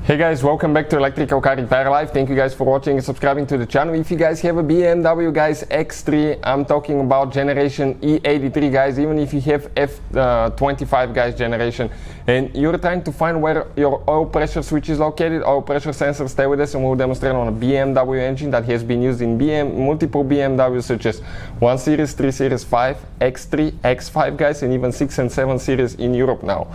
Hey guys, welcome back to Electrical Car Repair Live. Thank you guys for watching and subscribing to the channel. If you guys have a BMW guys X3, I'm talking about generation E83 guys, even if you have F25 guys generation, and you're trying to find where your oil pressure switch is located, oil pressure sensor, stay with us and we'll demonstrate on a BMW engine that has been used in multiple BMWs such as 1 Series, 3 Series, 5, X3, X5 guys, and even 6 and 7 Series in Europe now.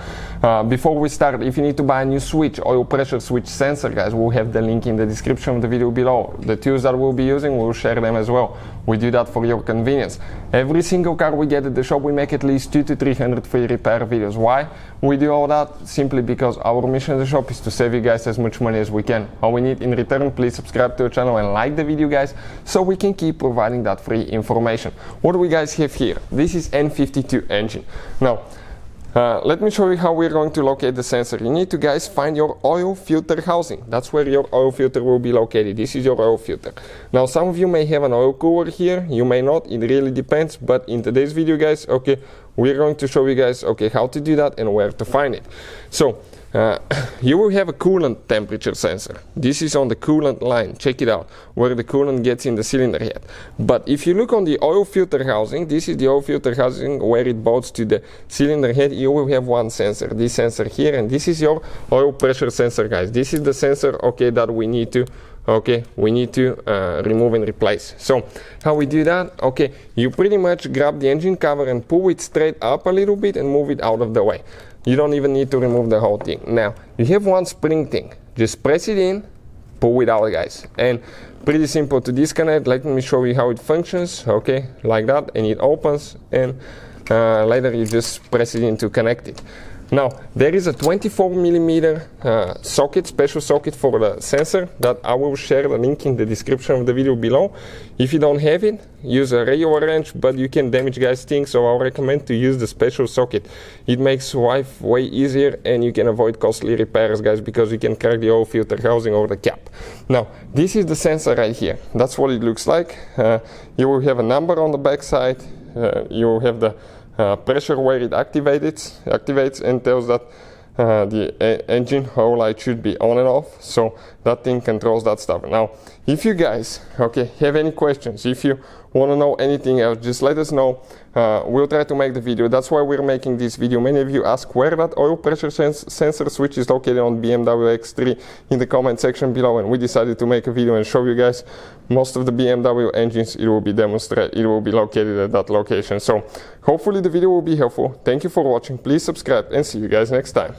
Before we start, if you need to buy a new switch, oil pressure switch sensor guys, we'll have the link in the description of the video below. The tools that we'll be using, we'll share them as well. We do that for your convenience. Every single car we get at the shop, we make at least 200 to 300 free repair videos. Why we do all that? Simply because our mission at the shop is to save you guys as much money as we can. All we need in return, please subscribe to the channel and like the video guys, so we can keep providing that free information. What do we guys have here? This is N52 engine. Now let me show you how we're going to locate the sensor. You need to guys find your oil filter housing. That's where your oil filter will be located. This is your oil filter. Now some of you may have an oil cooler here, you may not, it really depends, but in today's video guys, okay, we're going to show you guys how to do that and where to find it. So you will have a coolant temperature sensor. This is on the coolant line, check it out, where the coolant gets in the cylinder head. But if you look on the oil filter housing, this is the oil filter housing where it bolts to the cylinder head. You will have one sensor, this sensor here, and this is your oil pressure sensor guys. This is the sensor that we need to remove and replace. So how we do that? You pretty much grab the engine cover and pull it straight up a little bit and move it out of the way. You don't even need to remove the whole thing. Now you have one spring thing, just press it in, pull it out guys, and pretty simple to disconnect. Let me show you how it functions. Like that, and it opens, and later you just press it in to connect it. Now there is a 24mm socket, special socket for the sensor that I will share the link in the description of the video below. If you don't have it, use a regular wrench, but you can damage guys things, so I'll recommend to use the special socket. It makes life way easier and you can avoid costly repairs guys, because you can crack the oil filter housing or the cap. Now this is the sensor right here. That's what it looks like. You will have a number on the back side. You will have the pressure where it activates and tells that the engine oil light should be on and off, so that thing controls that stuff. Now if you guys have any questions, if you want to know anything else, just let us know. We'll try to make the video. That's why we're making this video. Many of you ask where that oil pressure sensor switch is located on BMW X3 in the comment section below, and we decided to make a video and show you guys. Most of the BMW engines, it will be located at that location. So hopefully the video will be helpful. Thank you for watching. Please subscribe and see you guys next time.